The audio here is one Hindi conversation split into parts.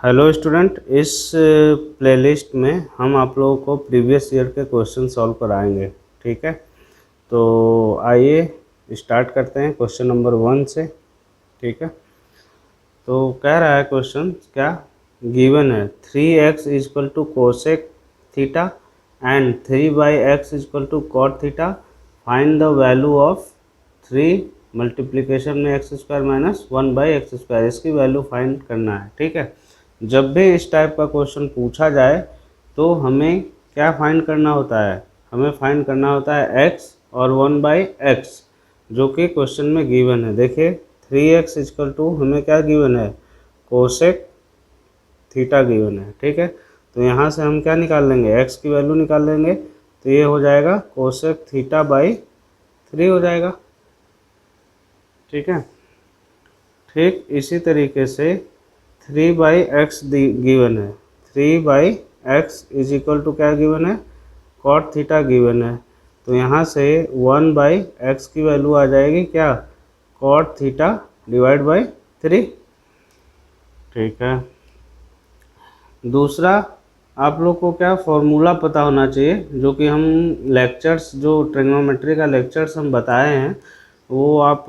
हेलो स्टूडेंट, इस प्लेलिस्ट में हम आप लोगों को प्रीवियस ईयर के क्वेश्चन सॉल्व कराएंगे। ठीक है, तो आइए स्टार्ट करते हैं क्वेश्चन नंबर 1 से। ठीक है, तो कह रहा है क्वेश्चन क्या गिवन है 3x is equal to cosec theta and 3/x is equal to cot theta. Find the value of 3 multiplication में x square minus 1/x square. इसकी वैल्यू फाइंड करना है। ठीक है, जब भी इस टाइप का क्वेश्चन पूछा जाए तो हमें क्या फाइंड करना होता है, हमें फाइंड करना होता है x और 1/x जो कि क्वेश्चन में गिवन है। देखिए 3x इक्वल टू हमें क्या गिवन है, कोसेक थीटा गिवन है। ठीक है, तो यहाँ से हम क्या निकाल लेंगे, x की वैल्यू निकाल लेंगे, तो ये हो जाएगा कोसेक थीटा बाई 3 हो जाएगा। ठीक है, ठीक इसी तरीके से 3/x गिवन है, 3/x इज इक्वल टू क्या गिवन है, कॉट थीटा गिवन है। तो यहाँ से 1/x की वैल्यू आ जाएगी क्या, कॉट थीटा डिवाइड बाई 3। ठीक है, दूसरा आप लोग को क्या फॉर्मूला पता होना चाहिए, जो कि हम लेक्चर्स जो ट्रिग्नोमेट्री का लेक्चर्स हम बताए हैं वो आप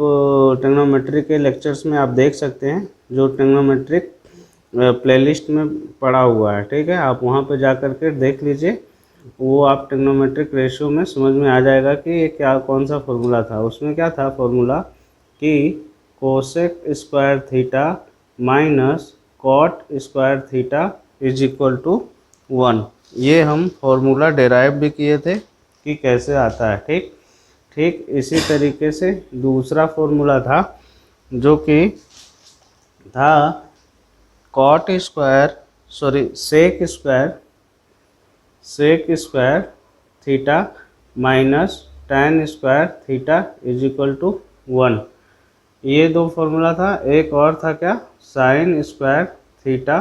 ट्रिग्नोमेट्री के लेक्चर्स में आप देख सकते हैं, जो ट्रिग्नोमेट्रिक प्लेलिस्ट में पड़ा हुआ है। ठीक है, आप वहाँ पे जा कर के देख लीजिए, वो आप ट्रिग्नोमेट्रिक रेशियो में समझ में आ जाएगा कि ये क्या कौन सा फॉर्मूला था। उसमें क्या था फॉर्मूला कि cosec square theta minus cot square theta is equal to 1। ये हम फॉर्मूला डेराइव भी किए थे कि कैसे आता है। ठीक ठीक इसी तरीके से दूसरा फॉर्मूला था जो कि था cot square sec square theta minus tan square theta is equal to 1। ये दो फॉर्मूला था। एक और था क्या, sine square theta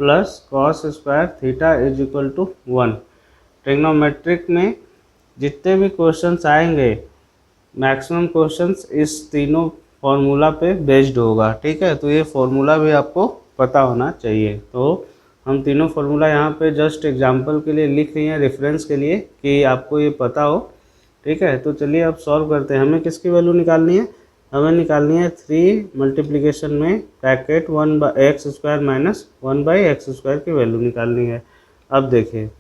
plus cos square theta is equal to 1। Trigonometric में जितने भी क्वेश्चंस आएंगे मैक्सिमम क्वेश्चंस इस तीनों फार्मूला पे बेस्ड होगा। ठीक है, तो ये फार्मूला भी आपको पता होना चाहिए। तो हम तीनों फार्मूला यहाँ पे जस्ट एग्जांपल के लिए लिख लिए हैं, रेफरेंस के लिए, कि आपको ये पता हो। ठीक है, तो चलिए अब सॉल्व करते हैं। हमें किसकी वैल्यू निकालनी है, हमें निकालनी है 3 मल्टीप्लिकेशन में bracket 1/x square minus 1/x square की वैल्यू निकालनी है। अब देखिए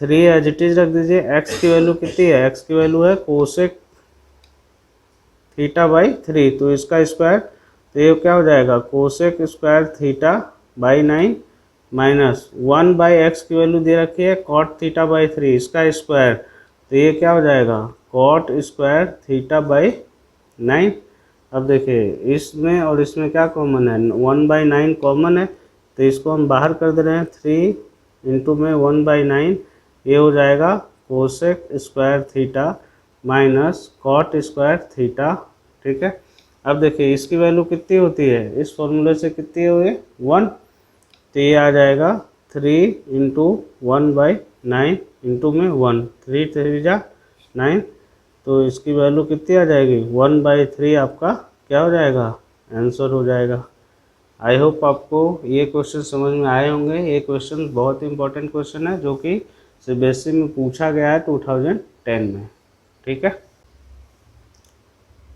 3 एज इट इज रख दीजिए। x की वैल्यू कितनी है, x की वैल्यू है कोसेक थीटा बाई 3, तो इसका स्क्वायर, तो ये क्या हो जाएगा, cosec square theta by 9 minus 1/x की वैल्यू दे रखी है कॉट थीटा बाई 3, इसका स्क्वायर, तो ये क्या हो जाएगा, कॉट स्क्वायर थीटा बाई 9। अब देखिए इसमें और इसमें क्या कॉमन है, 1/9 कॉमन है, तो इसको हम बाहर कर दे रहे हैं। 3 इंटू में 1/9, ये हो जाएगा cosec square theta minus cot square theta. ठीक है, अब देखिए इसकी वैल्यू कितनी होती है, इस फॉर्मूले से कितनी हुई, 1, तो ये आ जाएगा 3 इंटू 1/9 इंटू में 1, 3 3 जा 9, तो इसकी वैल्यू कितनी आ जाएगी, 1/3 आपका क्या हो जाएगा, आंसर हो जाएगा। आई होप आपको ये क्वेश्चन समझ में आए होंगे। ये क्वेश्चन बहुत इंपॉर्टेंट क्वेश्चन है जो कि सीबीएसई में पूछा गया है 2010 में। ठीक है,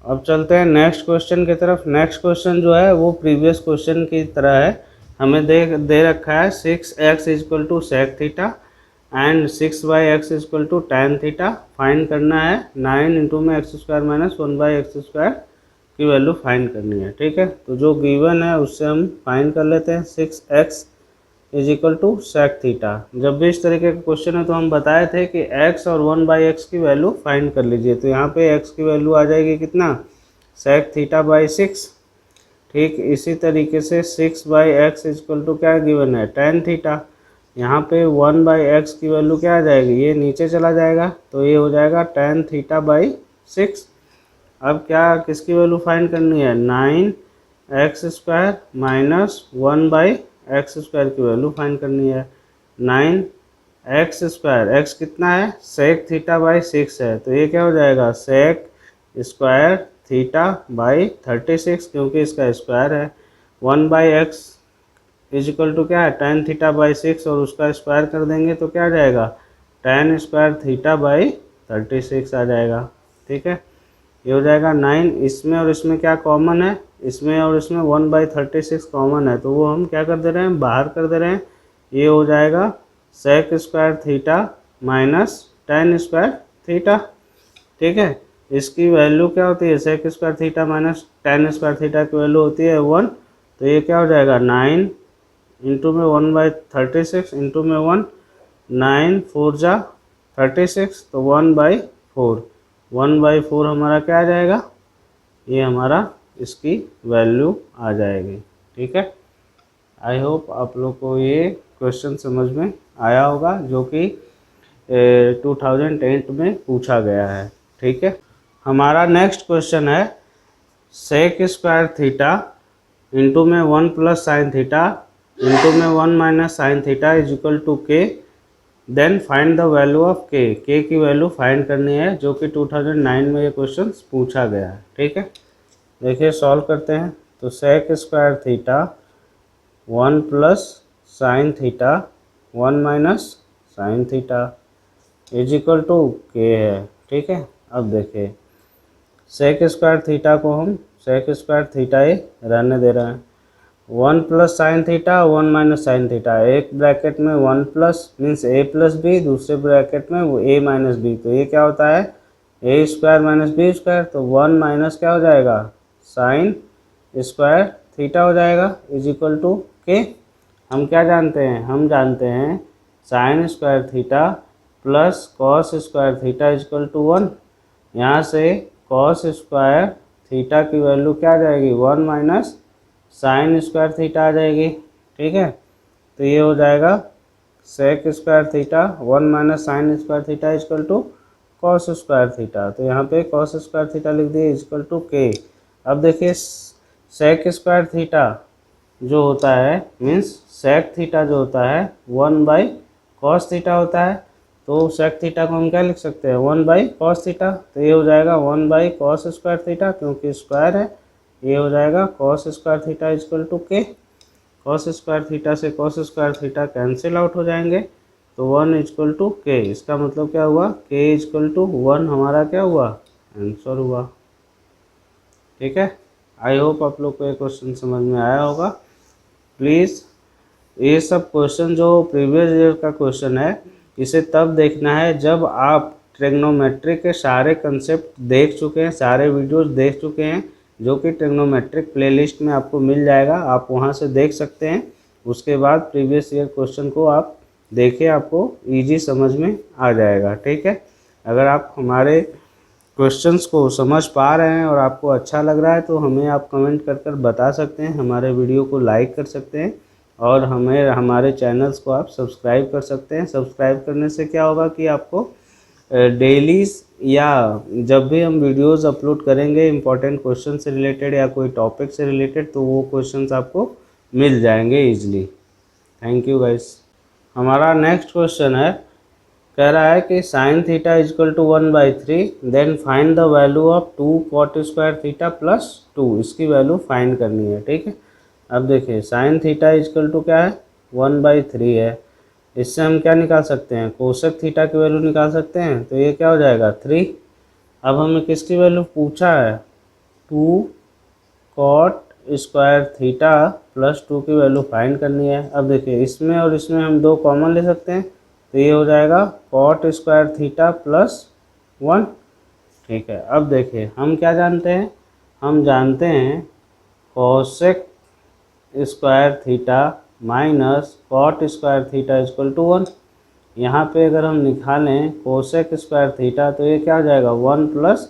अब चलते हैं नेक्स्ट क्वेश्चन की तरफ। नेक्स्ट क्वेश्चन जो है वो प्रीवियस क्वेश्चन की तरह है। हमें दे रखा है 6x equal to sec theta and 6/x equal to tan theta. Find करना है 9 इंटू में x square minus 1/x square की वैल्यू फाइंड करनी है। ठीक है, तो जो गिवन है उससे हम फाइंड कर लेते हैं। 6x is equal to sec theta. जब भी इस तरीके का क्वेश्चन है तो हम बताए थे कि x और 1/x की वैल्यू फाइंड कर लीजिए। तो यहाँ पे x की वैल्यू आ जाएगी कितना, सेक थीटा बाई 6। ठीक इसी तरीके से 6/x इक्वल टू क्या गिवन है, tan थीटा। यहाँ पे 1/x की वैल्यू क्या आ जाएगी, ये नीचे चला जाएगा, तो ये हो जाएगा tan थीटा बाई 6। अब क्या किसकी वैल्यू फाइंड करनी है, 9x square minus 1/x square की वैल्यू फाइंड करनी है। 9x स्क्वायर, x कितना है, सेक थीटा बाई 6 है, तो ये क्या हो जाएगा, सेक स्क्वायर थीटा बाई 36, क्योंकि इसका स्क्वायर है। 1/x इज इक्वल टू क्या है, tan थीटा बाई 6 और उसका स्क्वायर कर देंगे तो क्या आ जाएगा, tan स्क्वायर थीटा बाई 36 आ जाएगा। ठीक है, ये हो जाएगा 9। इसमें और इसमें क्या कॉमन है, इसमें और इसमें 1/36 कॉमन है, तो वो हम क्या कर दे रहे हैं, बाहर कर दे रहे हैं। ये हो जाएगा sec square theta minus tan square theta. ठीक है, इसकी वैल्यू क्या होती है, sec square theta minus tan square theta की वैल्यू होती है 1। तो ये क्या हो जाएगा, 9 इंटू में 1/36 इंटू में 1, 9 4 जा 36, तो 1/4, 1/4 हमारा क्या आ जाएगा, ये हमारा इसकी वैल्यू आ जाएगी। ठीक है, आई होप आप लोग को ये क्वेश्चन समझ में आया होगा, जो कि 2008 में पूछा गया है। ठीक है, हमारा नेक्स्ट क्वेश्चन है सेक स्क्वायर थीटा इंटू में 1 प्लस साइन थीटा इंटू में 1 minus sine theta is equal to K, then find the value of K. K की वैल्यू फाइंड करनी है, जो कि 2009 में ये क्वेश्चन पूछा गया है। ठीक है, देखिए सॉल्व करते हैं। तो sec square theta 1 plus sine theta 1 minus sine theta is equal to K है। ठीक है, अब देखिए सेक स्क्वायर थीटा को हम सेक स्क्वायर थीटा ही रहने दे रहे हैं। 1 plus sine theta 1 minus sine theta, एक ब्रैकेट में 1 प्लस मीन्स ए प्लस बी, दूसरे ब्रैकेट में वो ए माइनस बी, तो ये क्या होता है ए स्क्वायर माइनस बी स्क्वायर, तो 1 माइनस क्या हो जाएगा साइन स्क्वायर थीटा हो जाएगा इज इक्वल टू के। हम क्या जानते हैं, हम जानते हैं sine square theta plus cos square theta is equal to 1। यहाँ से कॉस स्क्वायर थीटा की वैल्यू क्या आ जाएगी, 1 माइनस साइन स्क्वायर थीटा आ जाएगी। ठीक है, तो ये हो जाएगा sec square theta 1 minus sine square theta is equal to cos square theta, तो यहाँ पे कॉस स्क्वायर थीटा लिख दिए इजकल टू के। अब देखिए सेक स्क्वायर थीटा जो होता है मीन्स सेक थीटा जो होता है 1/cos थीटा होता है, तो सेक थीटा को हम क्या लिख सकते हैं 1/cos थीटा, तो ये हो जाएगा 1/cos स्क्वायर थीटा, क्योंकि स्क्वायर है। ये हो जाएगा cos square theta is equal to K. Cos square theta से cos square theta cancel out हो जाएंगे, तो 1 इजकल टू के। इसका मतलब क्या हुआ, के इजकल टू 1 हमारा क्या हुआ, आंसर हुआ। ठीक है, आई होप आप लोग को ये क्वेश्चन समझ में आया होगा। प्लीज़ ये सब क्वेश्चन जो प्रीवियस ईयर का क्वेश्चन है, इसे तब देखना है जब आप ट्रिग्नोमेट्री के सारे कंसेप्ट देख चुके हैं, सारे वीडियोस देख चुके हैं, जो कि ट्रिग्नोमेट्रिक प्लेलिस्ट में आपको मिल जाएगा, आप वहां से देख सकते हैं। उसके बाद प्रीवियस ईयर क्वेश्चन को आप देखिए, आपको इजी समझ में आ जाएगा। ठीक है, अगर आप हमारे क्वेश्चंस को समझ पा रहे हैं और आपको अच्छा लग रहा है, तो हमें आप कमेंट कर बता सकते हैं, हमारे वीडियो को लाइक कर सकते हैं और हमारे चैनल्स को आप सब्सक्राइब कर सकते हैं। सब्सक्राइब करने से क्या होगा कि आपको डेली या जब भी हम वीडियोस अपलोड करेंगे इंपॉर्टेंट क्वेश्चन से रिलेटेड या कोई टॉपिक से रिलेटेड, तो वो क्वेश्चंस आपको मिल जाएंगे इजीली। Thank you guys. हमारा नेक्स्ट क्वेश्चन है, कह रहा है कि sine theta is equal to 1/3, then find the value of 2 cot square theta plus 2, इसकी वैल्यू फाइंड करनी है। ठीक है, अब देखिए साइन थीटा इजकल टू क्या है 1/3 है, इससे हम क्या निकाल सकते हैं, कोसेक थीटा की वैल्यू निकाल सकते हैं, तो ये क्या हो जाएगा 3। अब हमें किसकी वैल्यू पूछा है, 2 कॉट स्क्वायर थीटा प्लस 2 की वैल्यू फाइंड करनी है। अब देखिए इसमें और इसमें हम 2 कॉमन ले सकते हैं, तो ये हो जाएगा कॉट स्क्वायर थीटा प्लस 1। ठीक है, अब देखिए हम क्या जानते हैं, हम जानते हैं cosec square theta minus cot square theta is equal to 1। यहाँ पे अगर हम निकालें कोसेक स्क्वायर थीटा, तो ये क्या हो जाएगा 1 प्लस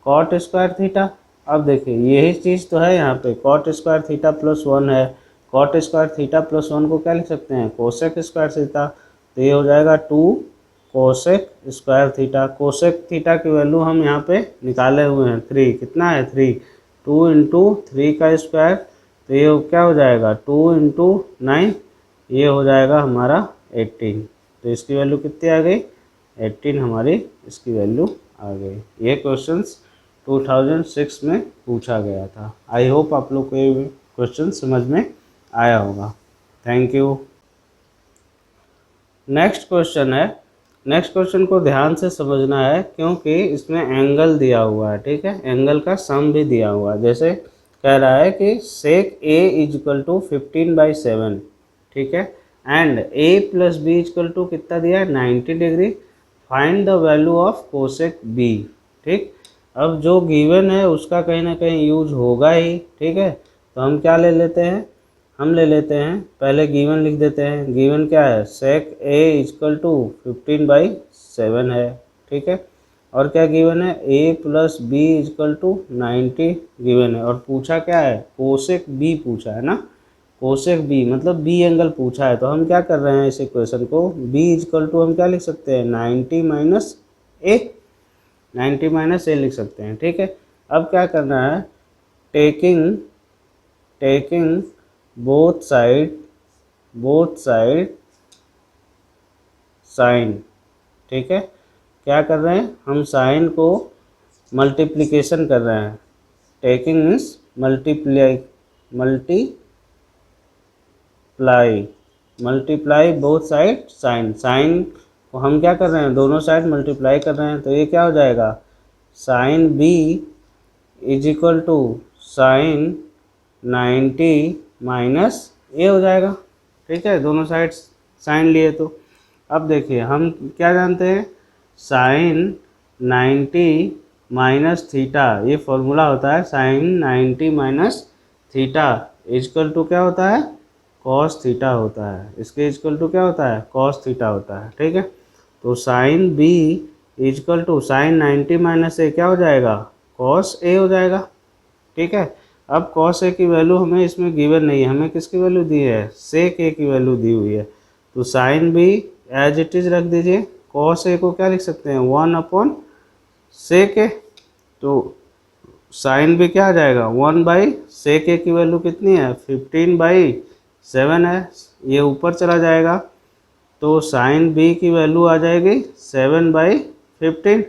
कॉट स्क्वायर थीटा। अब देखिए यही चीज़ तो है यहाँ पे, कॉट स्क्वायर थीटा प्लस 1 है, कॉट स्क्वायर थीटा प्लस 1 को क्या लिख सकते हैं कोसेक स्क्वायर थीटा, तो ये हो जाएगा 2 cosec square theta. Cosec theta की वैल्यू हम यहाँ पे निकाले हुए हैं 3, कितना है 3, 2 इंटू 3 का स्क्वायर, तो ये क्या हो जाएगा 2 इंटू 9, ये हो जाएगा हमारा 18। तो इसकी वैल्यू कितनी आ गई 18, हमारी इसकी वैल्यू आ गई। ये क्वेश्चंस 2006 में पूछा गया था। आई होप आप लोग को ये क्वेश्चन समझ में आया होगा। Thank you. नेक्स्ट क्वेश्चन है, नेक्स्ट क्वेश्चन को ध्यान से समझना है क्योंकि इसमें एंगल दिया हुआ है, ठीक है, एंगल का सम भी दिया हुआ है। जैसे कह रहा है कि sec A is equal to 15/7, ठीक है, and A plus B equal to कितना दिया है 90 degree, find the value of cosec B. ठीक, अब जो गिवन है उसका कहीं ना कहीं यूज होगा ही, ठीक है, तो हम क्या ले लेते हैं, हम ले लेते हैं, पहले गिवन लिख देते हैं। गिवन क्या है, सेक ए इक्वल टू 15/7 है, ठीक है, और क्या गिवन है, A plus B equal to 90 given है, और पूछा क्या है, कोसेक बी पूछा है ना, कोसेक बी मतलब बी एंगल पूछा है। तो हम क्या कर रहे हैं इस इक्वेशन को, बी इक्वल टू हम क्या लिख सकते हैं 90 माइनस ए, 90 माइनस ए लिख सकते हैं, ठीक है। अब क्या करना है, टेकिंग बोथ साइड साइन, ठीक है, क्या कर रहे हैं हम, साइन को मल्टीप्लिकेशन कर रहे हैं, taking means multiply both side sine, sine को हम क्या कर रहे हैं, दोनों साइड मल्टीप्लाई कर रहे हैं, तो ये क्या हो जाएगा, sine B is equal to sine 90 minus A हो जाएगा, ठीक है, दोनों साइड साइन लिए तो। अब देखिए हम क्या जानते हैं, साइन 90 माइनस थीटा, ये फॉर्मूला होता है sine 90 minus theta equal to क्या होता है, कॉस थीटा होता है, इसके इक्वल टू क्या होता है, कॉस थीटा होता है, ठीक है। तो sine B equal to sine 90 minus A क्या हो जाएगा, कॉस ए हो जाएगा, ठीक है। अब कॉस ए की वैल्यू हमें इसमें गिवन नहीं है, हमें किसकी वैल्यू दी है, सेक ए की वैल्यू दी हुई है, तो sine B as it is रख दीजिए, कॉस ए को क्या लिख सकते हैं 1 सेक ए, तो साइन बी क्या आ जाएगा 1/सेक ए की वैल्यू कितनी है 15/7 है, ये ऊपर चला जाएगा, तो साइन बी की वैल्यू आ जाएगी 7/15।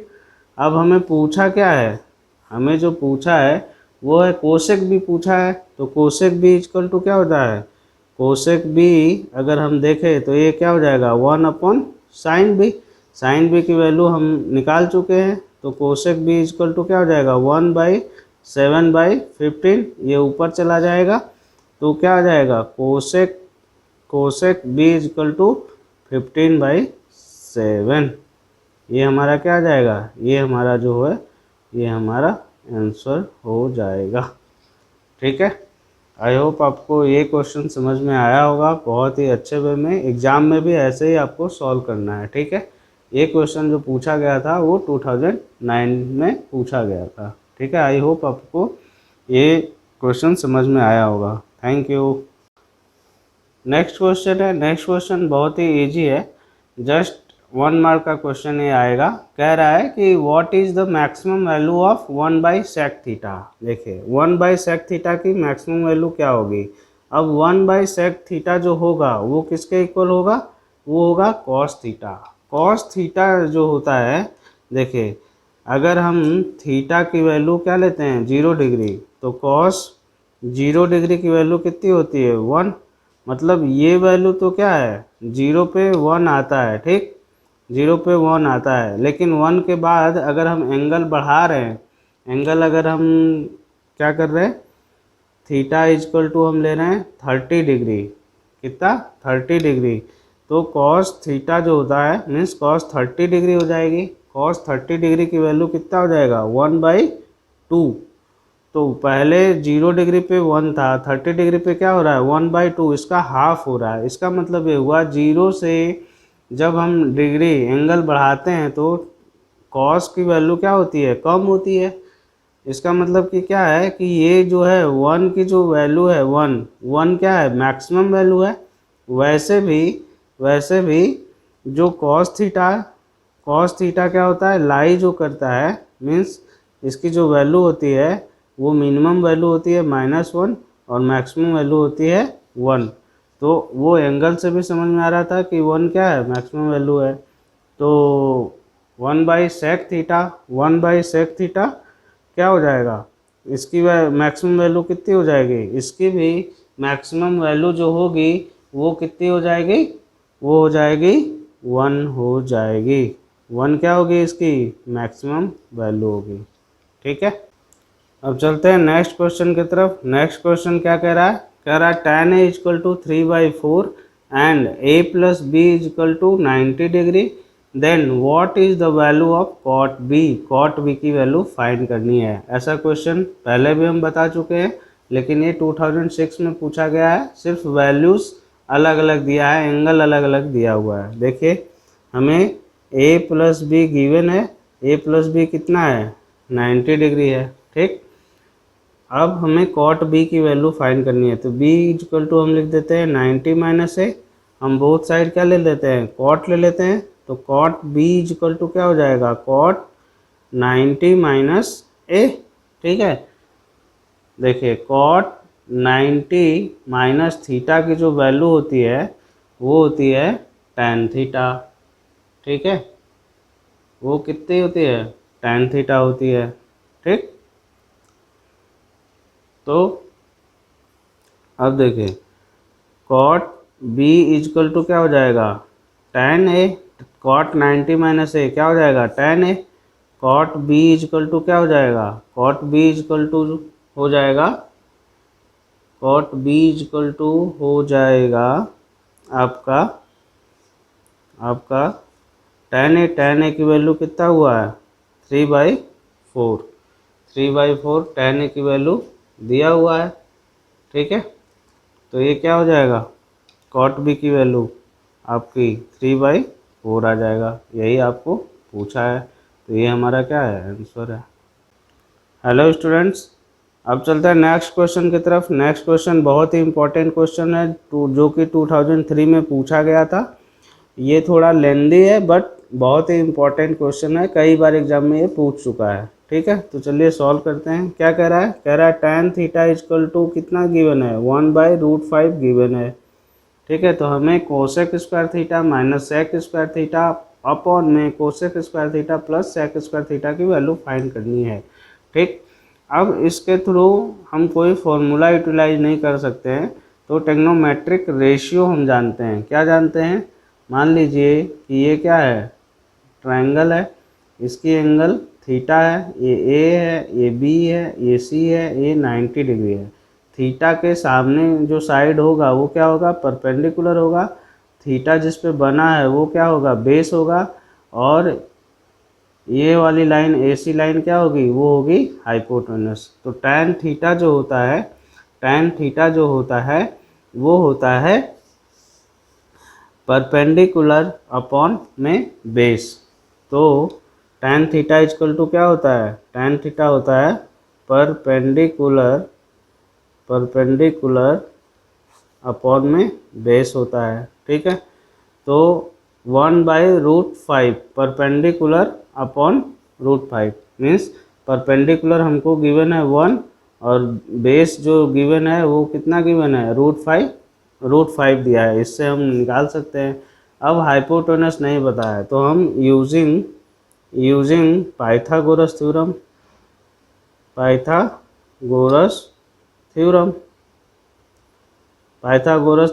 अब हमें पूछा क्या है, हमें जो पूछा है वो है कोसेक बी पूछा है, तो कोसेक बी इक्वल टू क्या होता है, कोसेक बी अगर हम देखें तो ये क्या हो जाएगा 1/साइन बी, साइन बी की वैल्यू हम निकाल चुके हैं, तो कोसेक बी इक्वल टू क्या हो जाएगा 1/7/15, ये ऊपर चला जाएगा, तो क्या आ जाएगा कोसेक बी इक्वल टू 15/7, ये हमारा क्या आ जाएगा, ये हमारा जो है ये हमारा आंसर हो जाएगा, ठीक है। आई होप आपको ये क्वेश्चन समझ में आया होगा, बहुत ही अच्छे वे में, एग्ज़ाम में भी ऐसे ही आपको सॉल्व करना है, ठीक है। ये क्वेश्चन जो पूछा गया था वो 2009 में पूछा गया था, ठीक है। आई होप आपको ये क्वेश्चन समझ में आया होगा, थैंक यू। नेक्स्ट क्वेश्चन है, नेक्स्ट क्वेश्चन बहुत ही ईजी है, जस्ट 1 मार्क का क्वेश्चन ये आएगा। कह रहा है कि what is the maximum value of 1/सेक थीटा। देखिए 1/सेक थीटा की मैक्सिमम वैल्यू क्या होगी, अब 1/सेक थीटा जो होगा वो किसके इक्वल होगा, वो होगा कॉस थीटा। कॉस थीटा जो होता है, देखिए अगर हम थीटा की वैल्यू क्या लेते हैं 0 डिग्री, तो कॉस 0 डिग्री की वैल्यू कितनी होती है 1, मतलब ये वैल्यू तो क्या है 0 पे 1 आता है, ठीक, 0 पे 1 आता है, लेकिन 1 के बाद अगर हम एंगल बढ़ा रहे हैं, एंगल अगर हम क्या कर रहे हैं, थीटा इक्वल टू हम ले रहे हैं 30 डिग्री, कितना 30 डिग्री, तो कॉस थीटा जो होता है मीन्स कॉस 30 डिग्री हो जाएगी, कॉस 30 डिग्री की वैल्यू कितना हो जाएगा 1/2, तो पहले 0 डिग्री पे 1 था, 30 डिग्री पे क्या हो रहा है 1/2, इसका हाफ हो रहा है, इसका मतलब ये हुआ 0 से जब हम डिग्री एंगल बढ़ाते हैं तो कॉस की वैल्यू क्या होती है कम होती है, इसका मतलब कि क्या है कि ये जो है 1 की जो वैल्यू है 1 क्या है मैक्सिमम वैल्यू है, वैसे भी जो कॉस थीटा क्या होता है लाई जो करता है, मीन्स इसकी जो वैल्यू होती है वो मिनिमम वैल्यू होती है -1 और मैक्सिमम वैल्यू होती है 1, तो वो एंगल से भी समझ में आ रहा था कि 1 क्या है मैक्सिमम वैल्यू है, तो 1/सेक थीटा क्या हो जाएगा, इसकी मैक्सिमम वैल्यू कितनी हो जाएगी, इसकी भी मैक्सिमम वैल्यू जो होगी वो कितनी हो जाएगी, वो हो जाएगी 1 हो जाएगी। 1 क्या होगी इसकी मैक्सिमम वैल्यू होगी। ठीक है, अब चलते हैं नेक्स्ट क्वेश्चन की तरफ। नेक्स्ट क्वेश्चन क्या कह रहा है, कह रहा है tan A equal to 3/4 and A plus B is equal to 90 degree, then what is the value of cot B। cot B की वैल्यू फाइंड करनी है। ऐसा क्वेश्चन पहले भी हम बता चुके हैं, लेकिन ये 2006 में पूछा गया है। सिर्फ वैल्यूज़ अलग अलग दिया है, एंगल अलग अलग दिया हुआ है। देखिए हमें A प्लस बी गिवन है, A प्लस बी कितना है 90 डिग्री है। ठीक, अब हमें cot B की वैल्यू फाइंड करनी है, तो B इक्वल टू हम लिख देते हैं 90 माइनस ए। हम बोथ साइड क्या ले लेते हैं, cot ले लेते हैं, तो cot B इक्वल टू क्या हो जाएगा cot 90 माइनस ए। ठीक है, देखिए cot 90 माइनस थीटा की जो वैल्यू होती है वो होती है tan थीटा। ठीक है, वो कितनी होती है tan थीटा होती है। ठीक, तो अब देखिए cot B इजकल टू क्या हो जाएगा tan A, cot 90 minus A क्या हो जाएगा tan A। cot B is equal to क्या हो जाएगा, cot B इजकल टू हो जाएगा, cot B इजकल टू हो जाएगा आपका tan A की वैल्यू कितना हुआ है 3/4। 3/4 tan A की वैल्यू दिया हुआ है। ठीक है, तो ये क्या हो जाएगा cot B की वैल्यू आपकी 3/4 आ जाएगा। यही आपको पूछा है, तो ये हमारा क्या है आंसर है। हेलो स्टूडेंट्स, अब चलते हैं नेक्स्ट क्वेश्चन की तरफ। नेक्स्ट क्वेश्चन बहुत ही इंपॉर्टेंट क्वेश्चन है जो कि 2003 में पूछा गया था। ये थोड़ा लेंदी है बट बहुत ही इंपॉर्टेंट क्वेश्चन है, कई बार एग्जाम में ये पूछ चुका है। ठीक है, तो चलिए सॉल्व करते हैं। क्या कह रहा है, कह रहा है tan थीटा इजकल टू कितना गिवन है 1/√5 गिवन है। ठीक है, तो हमें cosec square theta minus sec square theta upon में cosec square theta plus sec square theta की वैल्यू फाइंड करनी है। ठीक, अब इसके थ्रू हम कोई फॉर्मूला यूटिलाइज नहीं कर सकते हैं, तो टेग्नोमेट्रिक रेशियो हम जानते हैं। क्या जानते हैं, मान लीजिए कि ये क्या है ट्रायंगल है, इसकी एंगल थीटा है, ये ए है, ये बी है, ये सी है, ये 90 डिग्री है। थीटा के सामने जो साइड होगा वो क्या होगा परपेंडिकुलर होगा, थीटा जिस पे बना है वो क्या होगा बेस होगा, और ये वाली लाइन AC लाइन क्या होगी वो होगी हाइपोटेनस। तो tan थीटा जो होता है, tan थीटा जो होता है वो होता है परपेंडिकुलर अपॉन में बेस। तो tan थीटा इजकल टू क्या होता है, tan थीटा होता है परपेंडिकुलर अपॉन में बेस होता है। ठीक है, तो 1/√5 परपेंडिकुलर अपॉन √5 मीन्स परपेंडिकुलर हमको गिवन है 1 और बेस जो गिवन है वो कितना गिवन है √5 दिया है, इससे हम निकाल सकते हैं। अब हाइपोटेनस नहीं बताया है, तो हम यूजिंग पाइथागोरस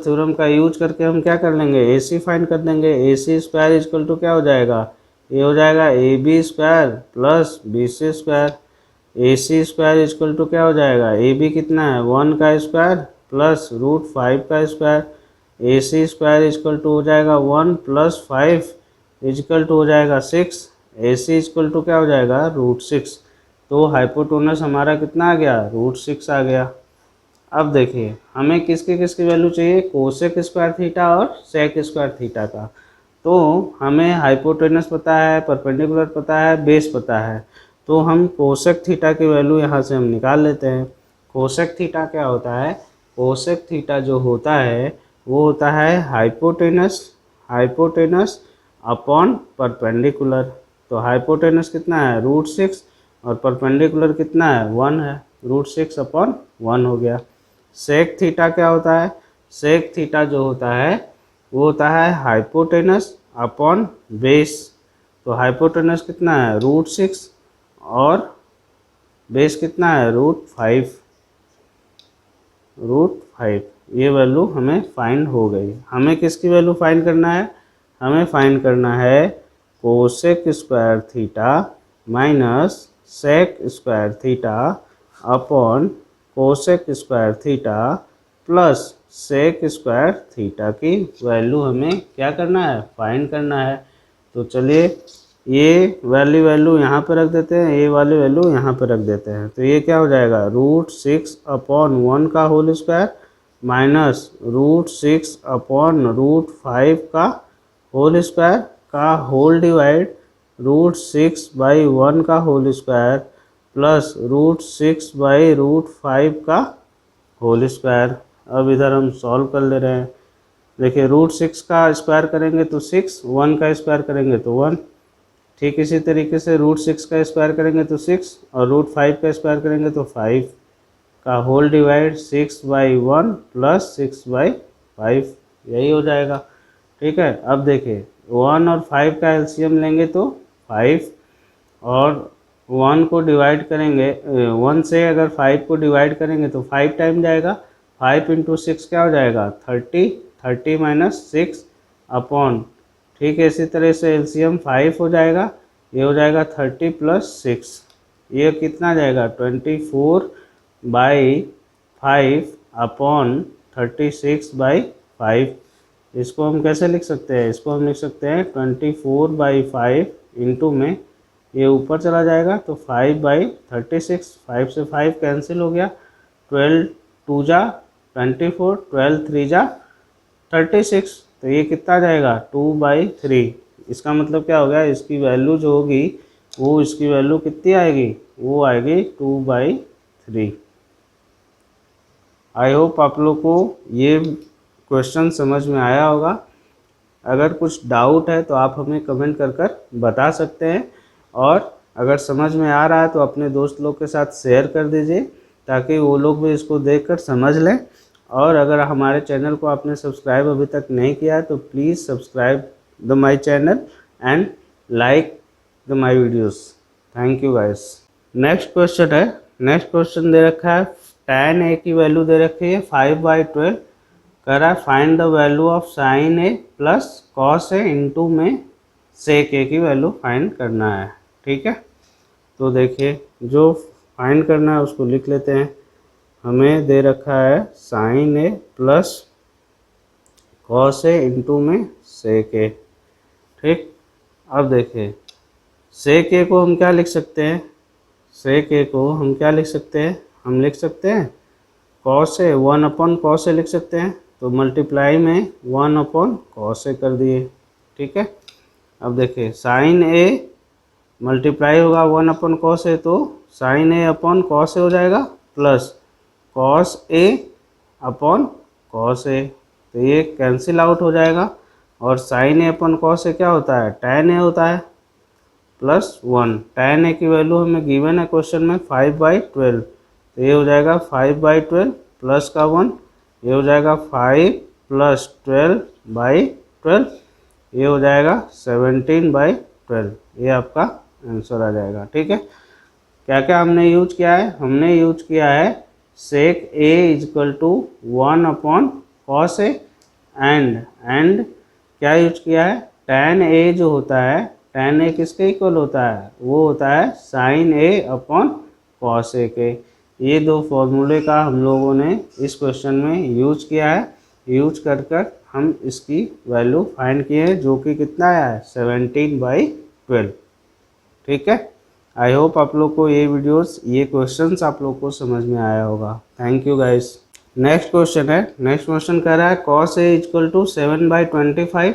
थ्योरम का यूज करके हम क्या कर लेंगे AC फाइंड कर देंगे। AC स्क्वायर इजकल टू क्या हो जाएगा, ये हो जाएगा AB square plus BC square. AC square is equal to क्या हो जाएगा, AB कितना है 1 का स्क्वायर प्लस √5 का square. AC square is equal to हो जाएगा 1 + 5 इजकल टू हो जाएगा 6। AC इजकल टू क्या हो जाएगा √6। तो हाइपोटेनस हमारा कितना आ गया √6 आ गया। अब देखिए हमें किसकी वैल्यू चाहिए, कोसेक स्क्वायर थीटा और सेक स्क्वायर थीटा का। तो हमें हाइपोटेनस पता है, परपेंडिकुलर पता है, बेस पता है, तो हम कोसेक थीटा की वैल्यू यहाँ से हम निकाल लेते हैं। कोसेक थीटा क्या होता है, कोसेक थीटा जो होता है वो होता है हाइपोटेनस अपॉन परपेंडिकुलर। तो हाइपोटेनस कितना है √6 और परपेंडिकुलर कितना है 1 है, √6 अपॉन 1 हो गया। सेक थीटा क्या होता है, सेक थीटा जो होता है वो होता है हाइपोटेनस अपॉन बेस। तो हाइपोटेनस कितना है √6 और बेस कितना है √5। ये वैल्यू हमें फाइंड हो गई। हमें किसकी वैल्यू फाइंड करना है? हमें फाइंड करना है cosec square theta minus sec square theta upon cosec square theta plus sec square theta की वैल्यू हमें क्या करना है? फाइंड करना है। तो चलिए ये वाली वैल्यू यहाँ पर रख देते हैं, ये वाली वैल्यू यहाँ पर रख देते हैं। तो ये क्या हो जाएगा? √6/1 का होल स्क्वायर माइनस √6/√5 का होल स्क्वायर का होल डिवाइड √6/1 का होल स्क्वायर प्लस √6/√5 का होल स्क्वायर। अब इधर हम सॉल्व कर ले रहे हैं। देखिए √6 का स्क्वायर करेंगे तो 6, 1 का स्क्वायर करेंगे तो 1। ठीक इसी तरीके से √6 का स्क्वायर करेंगे तो 6 और √5 का स्क्वायर करेंगे तो 5 का होल डिवाइड 6/1 प्लस 6/5, यही हो जाएगा। ठीक है, अब देखिए 1 और 5 का एलसीएम लेंगे तो 5 और 1 को डिवाइड करेंगे 1 से अगर 5 को डिवाइड करेंगे तो 5 टाइम जाएगा। 5 × 6 क्या हो जाएगा? 30, 30 - 6 अपॉन, ठीक है इसी तरह से एलसीएम 5 हो जाएगा, ये हो जाएगा 30 + 6, ये कितना जाएगा? 24/5 अपॉन 36/5। इसको हम कैसे लिख सकते हैं? इसको हम लिख सकते हैं 24/5 इंटू में ये ऊपर चला जाएगा तो 5/36, 5 से 5 कैंसिल हो गया, 12 2 जा 24, 12 3 जा 36, तो ये कितना जाएगा? 2/3। इसका मतलब क्या हो गया? इसकी वैल्यू जो होगी वो इसकी वैल्यू कितनी आएगी? वो आएगी 2/3। आई होप आप लोग को ये क्वेश्चन समझ में आया होगा। अगर कुछ डाउट है तो आप हमें कमेंट कर बता सकते हैं, और अगर समझ में आ रहा है तो अपने दोस्त लोग के साथ शेयर कर दीजिए ताकि वो लोग भी इसको देखकर समझ लें। और अगर हमारे चैनल को आपने सब्सक्राइब अभी तक नहीं किया है तो please subscribe the my channel and like the my videos. Thank you guys. Next question है, नेक्स्ट क्वेश्चन दे रखा है tan a की वैल्यू दे रखी है 5/12, कह रहा है find the value of sin a plus cos a into में sec a की वैल्यू फाइंड करना है। ठीक है, तो देखिए जो फाइंड करना है उसको लिख लेते हैं। हमें दे रखा है sin a plus cos a into में sec a। ठीक, अब देखिए sec a को हम क्या लिख सकते हैं? sec a को हम क्या लिख सकते हैं? हम लिख सकते हैं cos a 1/cos a लिख सकते हैं, तो मल्टीप्लाई में 1/cos a कर दिए। ठीक है, अब देखिए sin a मल्टीप्लाई होगा 1/cos a तो sin a/cos a हो जाएगा प्लस cos a/cos a, तो ये कैंसिल आउट हो जाएगा। और sin a/cos a क्या होता है? tan a होता है प्लस 1। tan a की वैल्यू हमें गिवन है क्वेश्चन में 5/12, तो ये हो जाएगा 5/12 प्लस का 1, ये हो जाएगा 5 + 12/12, ये हो जाएगा 17/12, ये आपका आंसर आ जाएगा। ठीक है, क्या क्या हमने यूज किया है? हमने यूज किया है sec a = 1/cos a and क्या यूज किया है? tan a जो होता है, tan a किसके इक्वल होता है? वो होता है sin a/cos a के। ये दो फॉर्मूले का हम लोगों ने इस क्वेश्चन में यूज किया है। यूज कर हम इसकी वैल्यू फाइंड किए हैं, जो कि कितना आया है? 17/12। ठीक है, आई होप आप लोग को ये वीडियोस, ये क्वेश्चंस आप लोग को समझ में आया होगा। Thank you guys. Next question है, नेक्स्ट क्वेश्चन कह रहा है cos a = 7/25,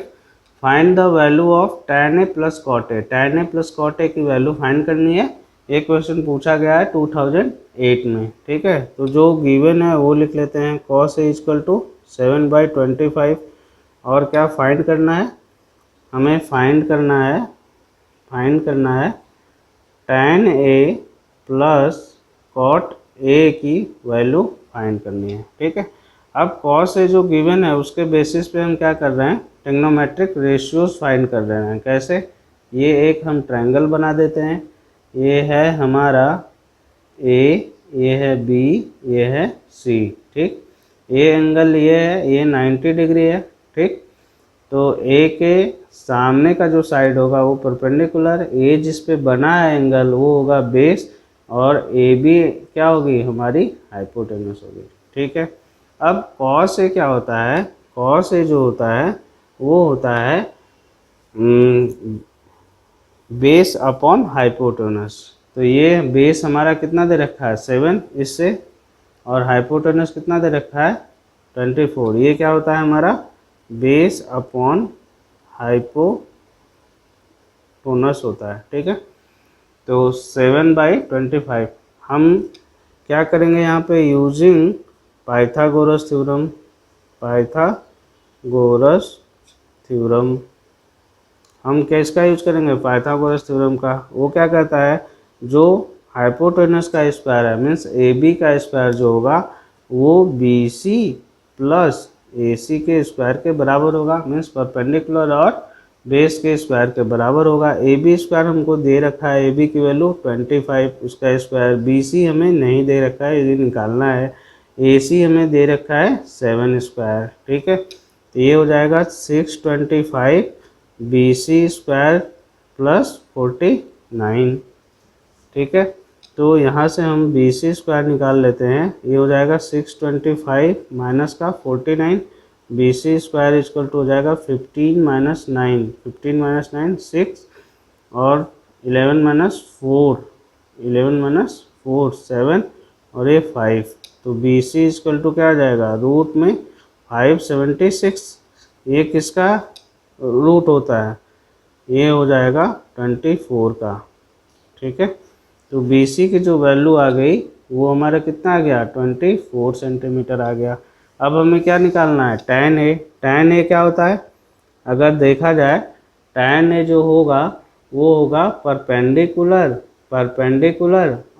find the value of tan a plus cot a। tan a plus cot a की वैल्यू फाइंड करनी है। ये क्वेश्चन पूछा गया है 2008 में। ठीक है, तो जो गिवन है वो लिख लेते हैं cos a = 7/25, और क्या फाइंड करना है? हमें फाइंड करना है tan a plus cot a की वैल्यू फाइंड करनी है। ठीक है, अब cos a जो गिवन है उसके बेसिस पे हम क्या कर रहे हैं? ट्रिग्नोमेट्रिक रेशियोज फाइंड कर रहे हैं। कैसे? ये एक हम ट्रायंगल बना देते हैं, ये है हमारा A, ये है B, ये है C। ठीक, ए एंगल ये है, ये 90 डिग्री है, ठीक। तो ए के सामने का जो साइड होगा वो परपेंडिकुलर, ए जिस पे बना है एंगल वो होगा बेस, और ए बी क्या होगी हमारी हाइपोटेनस होगी, ठीक है। अब कॉस ए क्या होता है, कॉस ए जो होता है वो होता है बेस अपॉन हाइपोटेनस। तो ये बेस हमारा कितना दे रखा है 7 इससे, और हाइपोटेनस कितना दे रखा है 24। ये क्या होता है हमारा बेस अपॉन हाइपोटेनस होता है, ठीक है। तो 7/25 हम क्या करेंगे यहाँ पे using Pythagoras theorem, Pythagoras theorem हम किसका यूज करेंगे पाइथागोरस थ्योरम का। वो क्या कहता है जो हाइपोटेनस का स्क्वायर है मीन्स ए बी का स्क्वायर जो होगा वो बी सी प्लस ए सी के स्क्वायर के बराबर होगा, मीन्स परपेंडिकुलर और बेस के स्क्वायर के बराबर होगा। ए बी स्क्वायर हमको दे रखा है, ए बी की वैल्यू 25 उसका स्क्वायर, बी सी हमें नहीं दे रखा है, ये निकालना है। ए सी हमें दे रखा है 7 स्क्वायर, ठीक है। तो ये हो जाएगा 625 बी सी स्क्वायर प्लस 49, ठीक है। तो यहाँ से हम बी सी स्क्वायर निकाल लेते हैं, ये हो जाएगा 625 माइनस का 49, B C square equal to हो जाएगा 15 माइनस 9, 15 माइनस 9 6, और 11 माइनस 4, 11 माइनस 4 7, और ये 5। तो बी सी इक्वल टू क्या आ जाएगा रूट में 576, ये किसका रूट होता है, ये हो जाएगा 24 का, ठीक है। तो बी सी की जो वैल्यू आ गई वो हमारा कितना आ गया 24 सेंटीमीटर आ गया। अब हमें क्या निकालना है tan ए। tan ए क्या होता है, अगर देखा जाए tan ए जो होगा वो होगा परपेंडिकुलर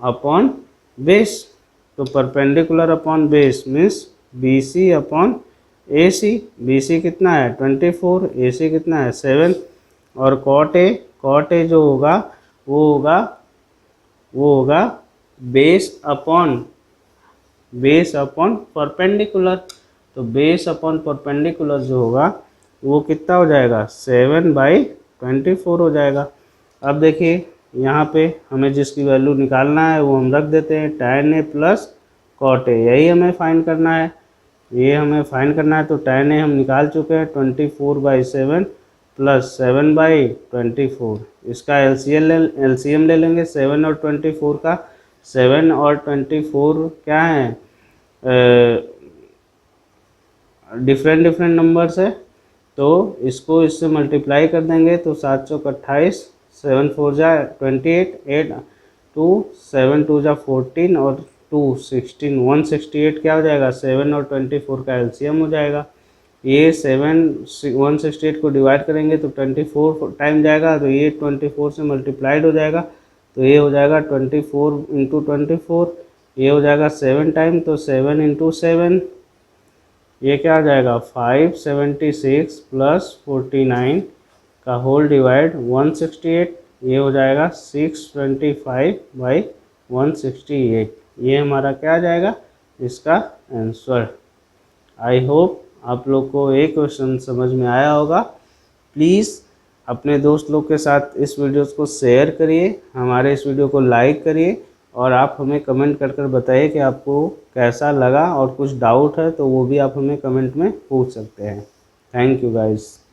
अपॉन बेस। तो perpendicular upon base means B C upon A C. B C कितना है 24, ए सी कितना है 7, और कॉट ए जो होगा वो होगा बेस अपॉन परपेंडिकुलर। तो बेस अपॉन परपेंडिकुलर जो होगा वो कितना हो जाएगा 7/24 हो जाएगा। अब देखिए यहाँ पे हमें जिसकी वैल्यू निकालना है वो हम रख देते हैं tan A plus cot A, यही हमें फाइंड करना है, ये हमें फाइंड करना है। तो tan ए हम निकाल चुके हैं 24/7 प्लस 7/24, इसका एलसीएम ले लेंगे 7 और 24 का। 7 और 24 क्या है डिफरेंट नंबर्स है, तो इसको इससे मल्टीप्लाई कर देंगे तो 7 चौक 28, 7 4 जा 28, 8 2 7 2 जा 14 और 2 16, 168 क्या हो जाएगा 7 और 24 का एलसीएम हो जाएगा। ये 168 को डिवाइड करेंगे तो 24 टाइम जाएगा, तो ये 24 से मल्टीप्लाइड हो जाएगा, तो ये हो जाएगा 24 इंटू 24, ये हो जाएगा 7 टाइम, तो 7 इंटू 7 ये क्या आ जाएगा 576 प्लस 49 का होल डिवाइड 168, ये हो जाएगा 625/168। ये हमारा क्या आ जाएगा इसका आंसर। आई होप आप लोग को ये क्वेश्चन समझ में आया होगा। प्लीज़ अपने दोस्त लोग के साथ इस वीडियो को शेयर करिए, हमारे इस वीडियो को लाइक करिए, और आप हमें कमेंट कर बताइए कि आपको कैसा लगा, और कुछ डाउट है तो वो भी आप हमें कमेंट में पूछ सकते हैं। Thank you guys.